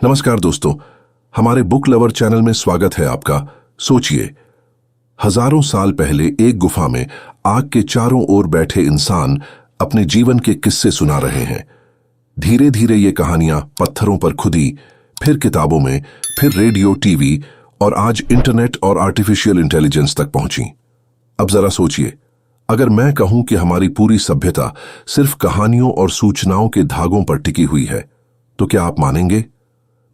नमस्कार दोस्तों, हमारे बुक लवर चैनल में स्वागत है आपका। सोचिए, हजारों साल पहले एक गुफा में आग के चारों ओर बैठे इंसान अपने जीवन के किस्से सुना रहे हैं। धीरे धीरे ये कहानियां पत्थरों पर खुदी, फिर किताबों में, फिर रेडियो, टीवी और आज इंटरनेट और आर्टिफिशियल इंटेलिजेंस तक पहुंची। अब जरा सोचिए, अगर मैं कहूं कि हमारी पूरी सभ्यता सिर्फ कहानियों और सूचनाओं के धागों पर टिकी हुई है, तो क्या आप मानेंगे?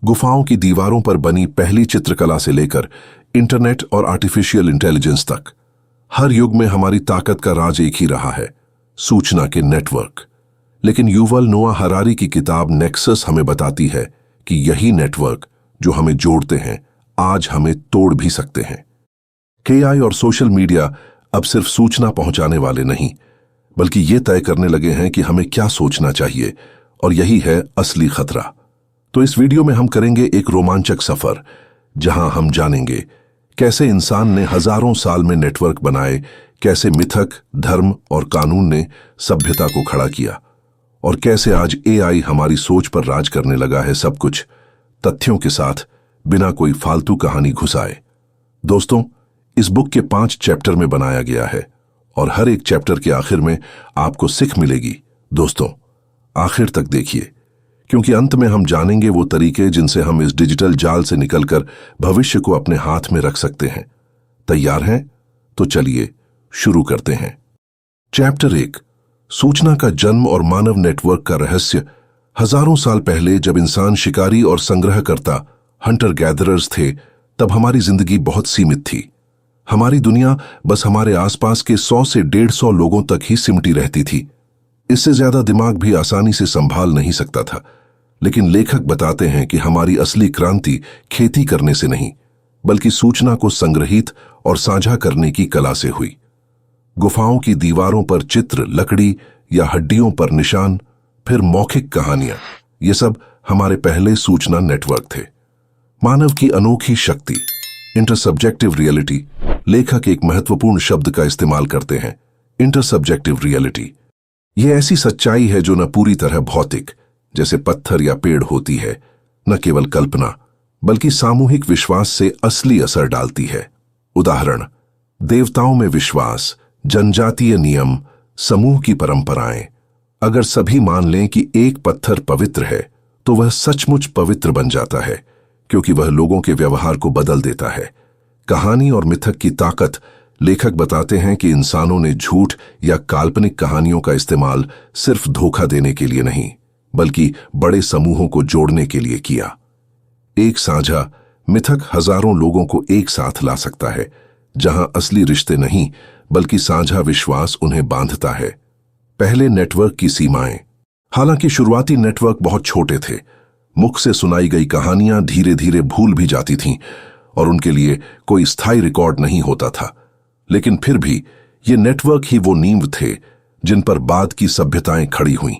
गुफाओं की दीवारों पर बनी पहली चित्रकला से लेकर इंटरनेट और आर्टिफिशियल इंटेलिजेंस तक, हर युग में हमारी ताकत का राज एक ही रहा है, सूचना के नेटवर्क। लेकिन युवल नोआ हरारी की किताब नेक्सस हमें बताती है कि यही नेटवर्क जो हमें जोड़ते हैं, आज हमें तोड़ भी सकते हैं। एआई और सोशल मीडिया अब सिर्फ सूचना पहुंचाने वाले नहीं, बल्कि ये तय करने लगे हैं कि हमें क्या सोचना चाहिए, और यही है असली खतरा। तो इस वीडियो में हम करेंगे एक रोमांचक सफर, जहां हम जानेंगे कैसे इंसान ने हजारों साल में नेटवर्क बनाए, कैसे मिथक, धर्म और कानून ने सभ्यता को खड़ा किया, और कैसे आज एआई हमारी सोच पर राज करने लगा है, सब कुछ तथ्यों के साथ, बिना कोई फालतू कहानी घुसाए। दोस्तों, इस बुक के 5 चैप्टर में बनाया गया है, और हर एक चैप्टर के आखिर में आपको सीख मिलेगी। दोस्तों, आखिर तक देखिए, क्योंकि अंत में हम जानेंगे वो तरीके जिनसे हम इस डिजिटल जाल से निकलकर भविष्य को अपने हाथ में रख सकते हैं। तैयार हैं? तो चलिए शुरू करते हैं। चैप्टर 1, सूचना का जन्म और मानव नेटवर्क का रहस्य। हजारों साल पहले जब इंसान शिकारी और संग्रहकर्ता, हंटर गैदरर्स थे, तब हमारी जिंदगी बहुत सीमित थी। हमारी दुनिया बस हमारे आसपास के 100 से 150 लोगों तक ही सिमटी रहती थी। इससे ज्यादा दिमाग भी आसानी से संभाल नहीं सकता था। लेकिन लेखक बताते हैं कि हमारी असली क्रांति खेती करने से नहीं, बल्कि सूचना को संग्रहित और साझा करने की कला से हुई। गुफाओं की दीवारों पर चित्र, लकड़ी या हड्डियों पर निशान, फिर मौखिक कहानियां, ये सब हमारे पहले सूचना नेटवर्क थे। मानव की अनोखी शक्ति, इंटरसब्जेक्टिव रियलिटी। लेखक एक महत्वपूर्ण शब्द का इस्तेमाल करते हैं, इंटरसब्जेक्टिव रियलिटी। यह ऐसी सच्चाई है जो न पूरी तरह भौतिक, जैसे पत्थर या पेड़ होती है, न केवल कल्पना, बल्कि सामूहिक विश्वास से असली असर डालती है। उदाहरण, देवताओं में विश्वास, जनजातीय नियम, समूह की परंपराएं। अगर सभी मान लें कि एक पत्थर पवित्र है, तो वह सचमुच पवित्र बन जाता है, क्योंकि वह लोगों के व्यवहार को बदल देता है। कहानी और मिथक की ताकत। लेखक बताते हैं कि इंसानों ने झूठ या काल्पनिक कहानियों का इस्तेमाल सिर्फ धोखा देने के लिए नहीं, बल्कि बड़े समूहों को जोड़ने के लिए किया। एक साझा मिथक हजारों लोगों को एक साथ ला सकता है, जहां असली रिश्ते नहीं, बल्कि साझा विश्वास उन्हें बांधता है। पहले नेटवर्क की सीमाएं। हालांकि शुरुआती नेटवर्क बहुत छोटे थे। मुख से सुनाई गई कहानियां धीरे धीरे भूल भी जाती थीं, और उनके लिए कोई स्थायी रिकॉर्ड नहीं होता था। लेकिन फिर भी ये नेटवर्क ही वो नींव थे जिन पर बाद की सभ्यताएं खड़ी हुईं।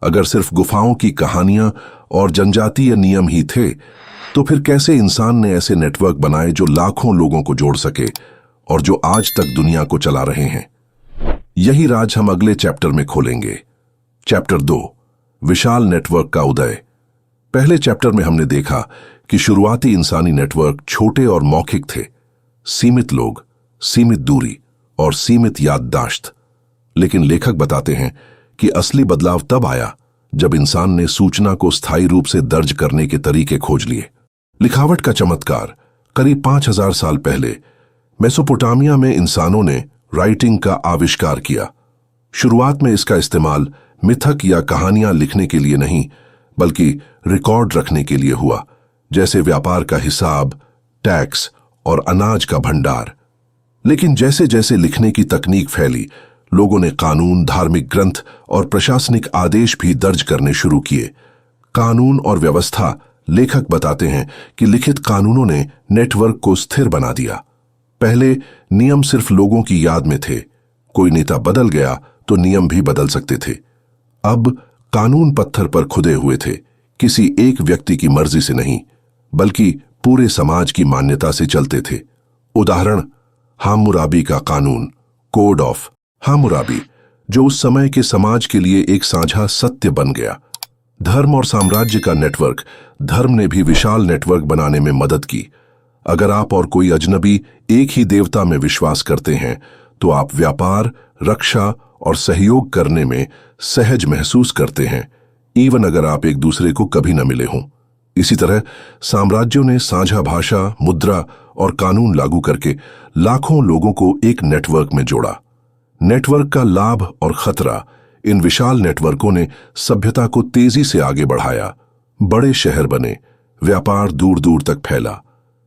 अगर सिर्फ गुफाओं की कहानियां और जनजातीय नियम ही थे, तो फिर कैसे इंसान ने ऐसे नेटवर्क बनाए जो लाखों लोगों को जोड़ सके, और जो आज तक दुनिया को चला रहे हैं? यही राज हम अगले चैप्टर में खोलेंगे। चैप्टर 2, विशाल नेटवर्क का उदय। पहले चैप्टर में हमने देखा कि शुरुआती इंसानी नेटवर्क छोटे और मौखिक थे, सीमित लोग, सीमित दूरी और सीमित याददाश्त। लेकिन लेखक बताते हैं कि असली बदलाव तब आया जब इंसान ने सूचना को स्थायी रूप से दर्ज करने के तरीके खोज लिए। लिखावट का चमत्कार। करीब 5000 साल पहले मेसोपोटामिया में इंसानों ने राइटिंग का आविष्कार किया। शुरुआत में इसका इस्तेमाल मिथक या कहानियां लिखने के लिए नहीं, बल्कि रिकॉर्ड रखने के लिए हुआ, जैसे व्यापार का हिसाब, टैक्स और अनाज का भंडार। लेकिन जैसे जैसे लिखने की तकनीक फैली, लोगों ने कानून, धार्मिक ग्रंथ और प्रशासनिक आदेश भी दर्ज करने शुरू किए। कानून और व्यवस्था। लेखक बताते हैं कि लिखित कानूनों ने नेटवर्क को स्थिर बना दिया। पहले नियम सिर्फ लोगों की याद में थे, कोई नेता बदल गया तो नियम भी बदल सकते थे। अब कानून पत्थर पर खुदे हुए थे, किसी एक व्यक्ति की मर्जी से नहीं, बल्कि पूरे समाज की मान्यता से चलते थे। उदाहरण, हाम्मुराबी का कानून, कोड ऑफ हाम्मुराबी, जो उस समय के समाज के लिए एक साझा सत्य बन गया। धर्म और साम्राज्य का नेटवर्क। धर्म ने भी विशाल नेटवर्क बनाने में मदद की। अगर आप और कोई अजनबी एक ही देवता में विश्वास करते हैं तो आप व्यापार, रक्षा और सहयोग करने में सहज महसूस करते हैं, इवन अगर आप एक दूसरे को कभी न मिले हों। इसी तरह साम्राज्यों ने साझा भाषा, मुद्रा और कानून लागू करके लाखों लोगों को एक नेटवर्क में जोड़ा। नेटवर्क का लाभ और खतरा। इन विशाल नेटवर्कों ने सभ्यता को तेजी से आगे बढ़ाया। बड़े शहर बने, व्यापार दूर दूर तक फैला,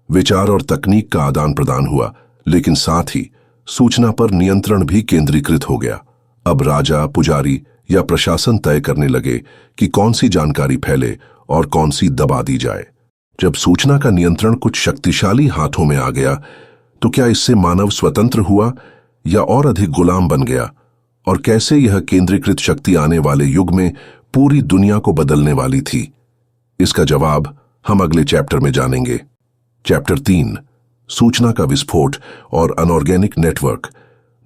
विचार और तकनीक का आदान प्रदान हुआ, लेकिन साथ ही सूचना पर नियंत्रण भी केंद्रीकृत हो गया। अब राजा, पुजारी या प्रशासन तय करने लगे कि कौन सी जानकारी फैले और कौन सी दबा दी जाए। जब सूचना का नियंत्रण कुछ शक्तिशाली हाथों में आ गया तो क्या इससे मानव स्वतंत्र हुआ या और अधिक गुलाम बन गया? और कैसे यह केंद्रीकृत शक्ति आने वाले युग में पूरी दुनिया को बदलने वाली थी? इसका जवाब हम अगले चैप्टर में जानेंगे। चैप्टर 3, सूचना का विस्फोट और अनऑर्गेनिक नेटवर्क।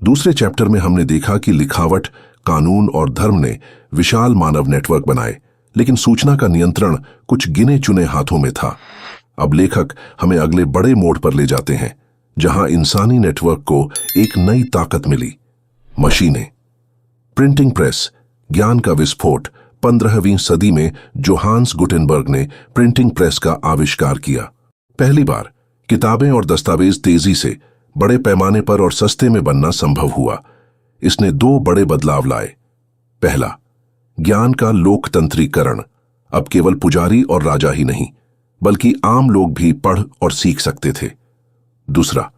दूसरे चैप्टर में हमने देखा कि लिखावट, कानून और धर्म ने विशाल मानव नेटवर्क बनाए, लेकिन सूचना का नियंत्रण कुछ गिने चुने हाथों में था। अब लेखक हमें अगले बड़े मोड़ पर ले जाते हैं, जहां इंसानी नेटवर्क को एक नई ताकत मिली। मशीनें। प्रिंटिंग प्रेस, ज्ञान का विस्फोट। 15वीं सदी में जोहान्स गुटेनबर्ग ने प्रिंटिंग प्रेस का आविष्कार किया। पहली बार किताबें और दस्तावेज तेजी से, बड़े पैमाने पर और सस्ते में बनना संभव हुआ। इसने 2 बड़े बदलाव लाए। पहला, ज्ञान का लोकतंत्रीकरण। अब केवल पुजारी और राजा ही नहीं, बल्कि आम लोग भी पढ़ और सीख सकते थे। दूसरा,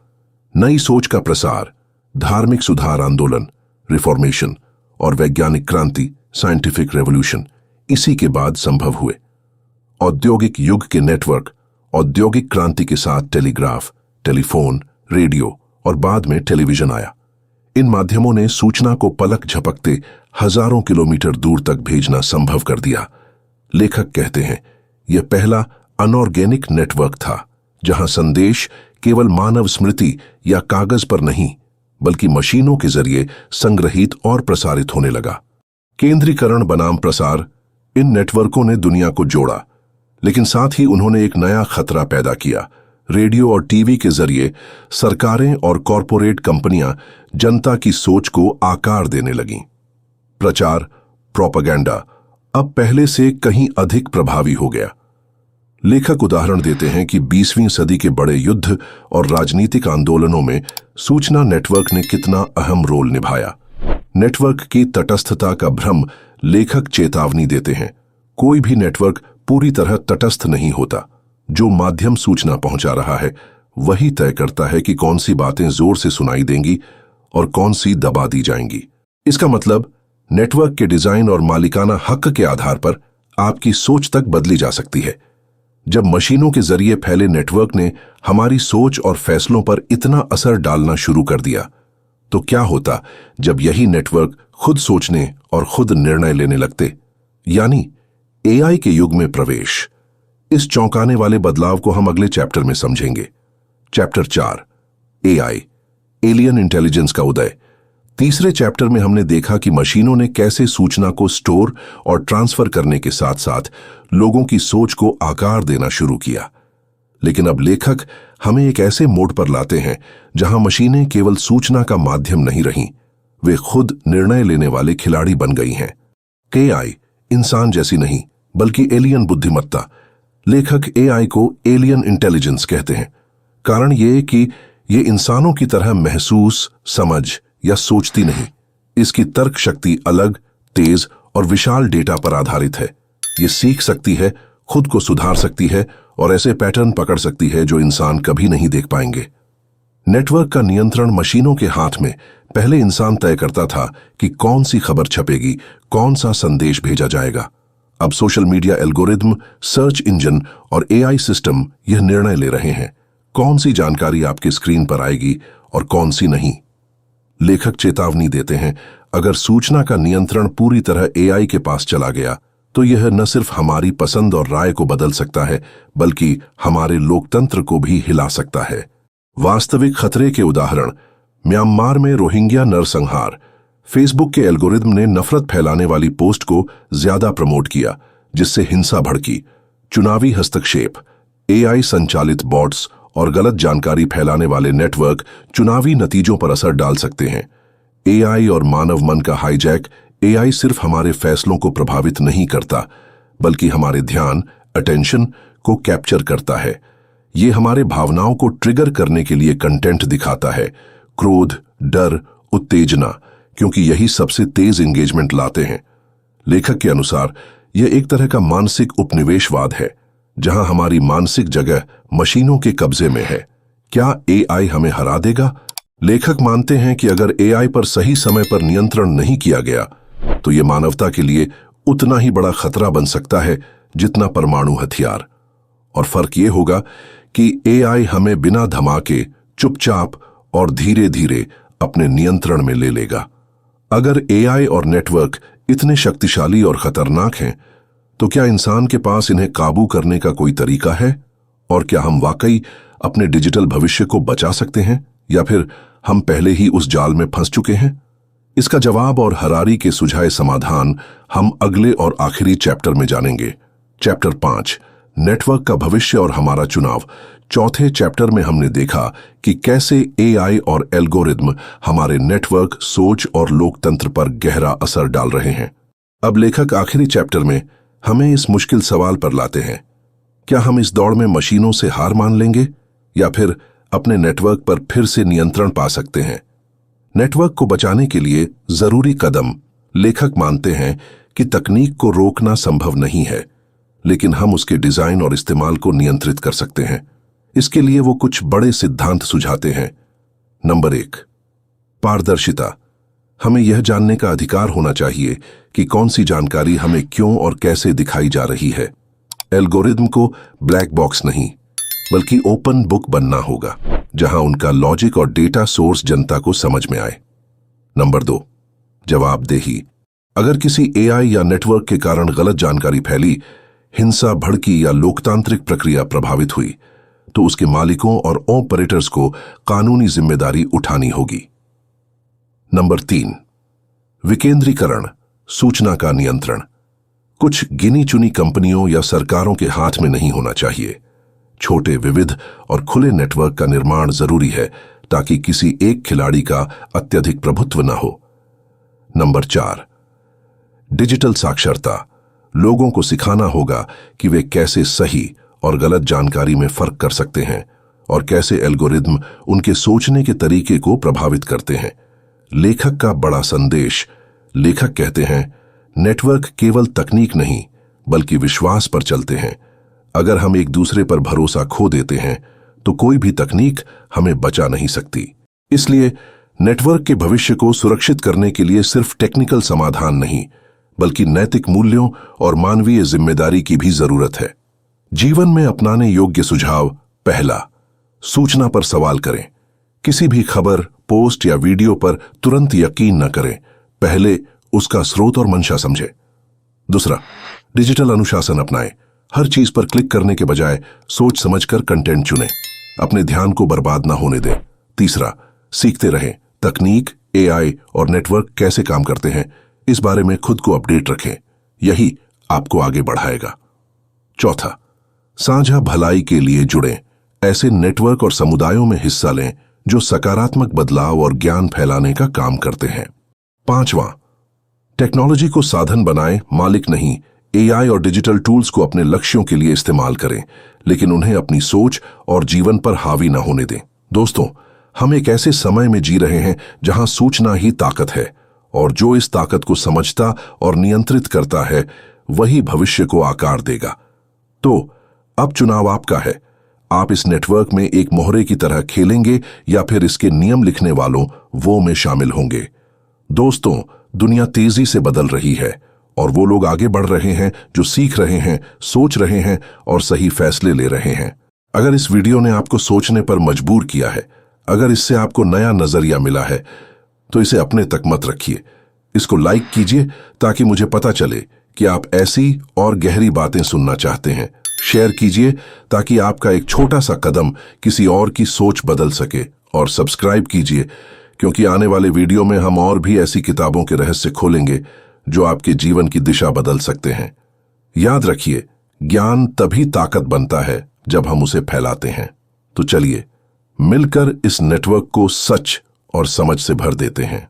नई सोच का प्रसार। धार्मिक सुधार आंदोलन, रिफॉर्मेशन और वैज्ञानिक क्रांति, साइंटिफिक रेवोल्यूशन इसी के बाद संभव हुए। औद्योगिक युग के नेटवर्क। औद्योगिक क्रांति के साथ टेलीग्राफ, टेलीफोन, रेडियो और बाद में टेलीविजन आया। इन माध्यमों ने सूचना को पलक झपकते हजारों किलोमीटर दूर तक भेजना संभव कर दिया। लेखक कहते हैं, यह पहला अनऑर्गेनिक नेटवर्क था, जहां संदेश केवल मानव स्मृति या कागज पर नहीं, बल्कि मशीनों के जरिए संग्रहित और प्रसारित होने लगा। केंद्रीकरण बनाम प्रसार। इन नेटवर्कों ने दुनिया को जोड़ा, लेकिन साथ ही उन्होंने एक नया खतरा पैदा किया। रेडियो और टीवी के जरिए सरकारें और कॉरपोरेट कंपनियां जनता की सोच को आकार देने लगीं। प्रचार, प्रोपेगेंडा अब पहले से कहीं अधिक प्रभावी हो गया। लेखक उदाहरण देते हैं कि 20वीं सदी के बड़े युद्ध और राजनीतिक आंदोलनों में सूचना नेटवर्क ने कितना अहम रोल निभाया। नेटवर्क की तटस्थता का भ्रम। लेखक चेतावनी देते हैं, कोई भी नेटवर्क पूरी तरह तटस्थ नहीं होता। जो माध्यम सूचना पहुंचा रहा है वही तय करता है कि कौन सी बातें जोर से सुनाई देंगी और कौन सी दबा दी जाएंगी। इसका मतलब नेटवर्क के डिजाइन और मालिकाना हक के आधार पर आपकी सोच तक बदली जा सकती है। जब मशीनों के जरिए फैले नेटवर्क ने हमारी सोच और फैसलों पर इतना असर डालना शुरू कर दिया, तो क्या होता जब यही नेटवर्क खुद सोचने और खुद निर्णय लेने लगते? यानी एआई के युग में प्रवेश। इस चौंकाने वाले बदलाव को हम अगले चैप्टर में समझेंगे। चैप्टर 4, एआई, एलियन इंटेलिजेंस का उदय। तीसरे चैप्टर में हमने देखा कि मशीनों ने कैसे सूचना को स्टोर और ट्रांसफर करने के साथ साथ लोगों की सोच को आकार देना शुरू किया। लेकिन अब लेखक हमें एक ऐसे मोड़ पर लाते हैं जहां मशीनें केवल सूचना का माध्यम नहीं रहीं, वे खुद निर्णय लेने वाले खिलाड़ी बन गई हैं। एआई इंसान जैसी नहीं, बल्कि एलियन बुद्धिमत्ता। लेखक एआई को एलियन इंटेलिजेंस कहते हैं। कारण यह कि ये इंसानों की तरह महसूस, समझ या सोचती नहीं। इसकी तर्क शक्ति अलग, तेज और विशाल डेटा पर आधारित है। ये सीख सकती है, खुद को सुधार सकती है और ऐसे पैटर्न पकड़ सकती है जो इंसान कभी नहीं देख पाएंगे। नेटवर्क का नियंत्रण मशीनों के हाथ में। पहले इंसान तय करता था कि कौन सी खबर छपेगी, कौन सा संदेश भेजा जाएगा। अब social media algorithm, search engine और एआई सिस्टम यह निर्णय ले रहे हैं कौन सी जानकारी आपके स्क्रीन पर आएगी और कौन सी नहीं। लेखक चेतावनी देते हैं, अगर सूचना का नियंत्रण पूरी तरह एआई के पास चला गया तो यह न सिर्फ हमारी पसंद और राय को बदल सकता है, बल्कि हमारे लोकतंत्र को भी हिला सकता है। वास्तविक खतरे के उदाहरण। म्यांमार में रोहिंग्या नरसंहार। फेसबुक के एल्गोरिदम ने नफरत फैलाने वाली पोस्ट को ज्यादा प्रमोट किया, जिससे हिंसा भड़की। चुनावी हस्तक्षेप, एआई संचालित बॉट्स और गलत जानकारी फैलाने वाले नेटवर्क चुनावी नतीजों पर असर डाल सकते हैं। एआई और मानव मन का हाईजैक। एआई सिर्फ हमारे फैसलों को प्रभावित नहीं करता, बल्कि हमारे ध्यान, अटेंशन को कैप्चर करता है। ये हमारे भावनाओं को ट्रिगर करने के लिए कंटेंट दिखाता है, क्रोध, डर, उत्तेजना, क्योंकि यही सबसे तेज एंगेजमेंट लाते हैं। लेखक के अनुसार यह एक तरह का मानसिक उपनिवेशवाद है, जहां हमारी मानसिक जगह मशीनों के कब्जे में है। क्या एआई हमें हरा देगा? लेखक मानते हैं कि अगर एआई पर सही समय पर नियंत्रण नहीं किया गया, तो यह मानवता के लिए उतना ही बड़ा खतरा बन सकता है जितना परमाणु हथियार। और फर्क यह होगा कि एआई हमें बिना धमाके, चुपचाप और धीरे धीरे अपने नियंत्रण में ले लेगा। अगर एआई और नेटवर्क इतने शक्तिशाली और खतरनाक हैं, तो क्या इंसान के पास इन्हें काबू करने का कोई तरीका है? और क्या हम वाकई अपने डिजिटल भविष्य को बचा सकते हैं, या फिर हम पहले ही उस जाल में फंस चुके हैं? इसका जवाब और हरारी के सुझाए समाधान हम अगले और आखिरी चैप्टर में जानेंगे। चैप्टर 5, नेटवर्क का भविष्य और हमारा चुनाव। चौथे चैप्टर में हमने देखा कि कैसे एआई और एल्गोरिदम हमारे नेटवर्क, सोच और लोकतंत्र पर गहरा असर डाल रहे हैं। अब लेखक आखिरी चैप्टर में हमें इस मुश्किल सवाल पर लाते हैं, क्या हम इस दौड़ में मशीनों से हार मान लेंगे, या फिर अपने नेटवर्क पर फिर से नियंत्रण पा सकते हैं? नेटवर्क को बचाने के लिए जरूरी कदम। लेखक मानते हैं कि तकनीक को रोकना संभव नहीं है, लेकिन हम उसके डिजाइन और इस्तेमाल को नियंत्रित कर सकते हैं। इसके लिए वो कुछ बड़े सिद्धांत सुझाते हैं। नंबर 1, पारदर्शिता। हमें यह जानने का अधिकार होना चाहिए कि कौन सी जानकारी हमें क्यों और कैसे दिखाई जा रही है। एल्गोरिदम को ब्लैक बॉक्स नहीं, बल्कि ओपन बुक बनना होगा, जहां उनका लॉजिक और डेटा सोर्स जनता को समझ में आए। नंबर 2, जवाबदेही। अगर किसी एआई या नेटवर्क के कारण गलत जानकारी फैली, हिंसा भड़की या लोकतांत्रिक प्रक्रिया प्रभावित हुई, तो उसके मालिकों और ऑपरेटर्स को कानूनी जिम्मेदारी उठानी होगी। नंबर 3, विकेंद्रीकरण, सूचना का नियंत्रण। कुछ गिनी चुनी कंपनियों या सरकारों के हाथ में नहीं होना चाहिए। छोटे, विविध और खुले नेटवर्क का निर्माण जरूरी है, ताकि किसी एक खिलाड़ी का अत्यधिक प्रभुत्व न हो। नंबर 4, डिजिटल साक्षरता। लोगों को सिखाना होगा कि वे कैसे सही और गलत जानकारी में फर्क कर सकते हैं, और कैसे एल्गोरिदम उनके सोचने के तरीके को प्रभावित करते हैं। लेखक का बड़ा संदेश। लेखक कहते हैं, नेटवर्क केवल तकनीक नहीं, बल्कि विश्वास पर चलते हैं। अगर हम एक दूसरे पर भरोसा खो देते हैं, तो कोई भी तकनीक हमें बचा नहीं सकती। इसलिए नेटवर्क के भविष्य को सुरक्षित करने के लिए सिर्फ टेक्निकल समाधान नहीं, बल्कि नैतिक मूल्यों और मानवीय जिम्मेदारी की भी जरूरत है। जीवन में अपनाने योग्य सुझाव। पहला, सूचना पर सवाल करें। किसी भी खबर, पोस्ट या वीडियो पर तुरंत यकीन न करें, पहले उसका स्रोत और मंशा समझें। दूसरा, डिजिटल अनुशासन अपनाएं। हर चीज पर क्लिक करने के बजाय सोच समझकर कंटेंट चुनें। अपने ध्यान को बर्बाद ना होने दें। तीसरा, सीखते रहें। तकनीक, एआई और नेटवर्क कैसे काम करते हैं, इस बारे में खुद को अपडेट रखें। यही आपको आगे बढ़ाएगा। चौथा, साझा भलाई के लिए जुड़ें। ऐसे नेटवर्क और समुदायों में हिस्सा लें जो सकारात्मक बदलाव और ज्ञान फैलाने का काम करते हैं। पांचवां, टेक्नोलॉजी को साधन बनाएं, मालिक नहीं। एआई और डिजिटल टूल्स को अपने लक्ष्यों के लिए इस्तेमाल करें, लेकिन उन्हें अपनी सोच और जीवन पर हावी न होने दें। दोस्तों, हम एक ऐसे समय में जी रहे हैं जहां सूचना ही ताकत है, और जो इस ताकत को समझता और नियंत्रित करता है, वही भविष्य को आकार देगा। तो अब चुनाव आपका है। आप इस नेटवर्क में एक मोहरे की तरह खेलेंगे, या फिर इसके नियम लिखने वालों वो में शामिल होंगे। दोस्तों, दुनिया तेजी से बदल रही है, और वो लोग आगे बढ़ रहे हैं जो सीख रहे हैं, सोच रहे हैं और सही फैसले ले रहे हैं। अगर इस वीडियो ने आपको सोचने पर मजबूर किया है, अगर इससे आपको नया नजरिया मिला है, तो इसे अपने तक मत रखिए। इसको लाइक कीजिए, ताकि मुझे पता चले कि आप ऐसी और गहरी बातें सुनना चाहते हैं। शेयर कीजिए, ताकि आपका एक छोटा सा कदम किसी और की सोच बदल सके। और सब्सक्राइब कीजिए, क्योंकि आने वाले वीडियो में हम और भी ऐसी किताबों के रहस्य खोलेंगे जो आपके जीवन की दिशा बदल सकते हैं। याद रखिए, ज्ञान तभी ताकत बनता है जब हम उसे फैलाते हैं। तो चलिए मिलकर इस नेटवर्क को सच और समझ से भर देते हैं।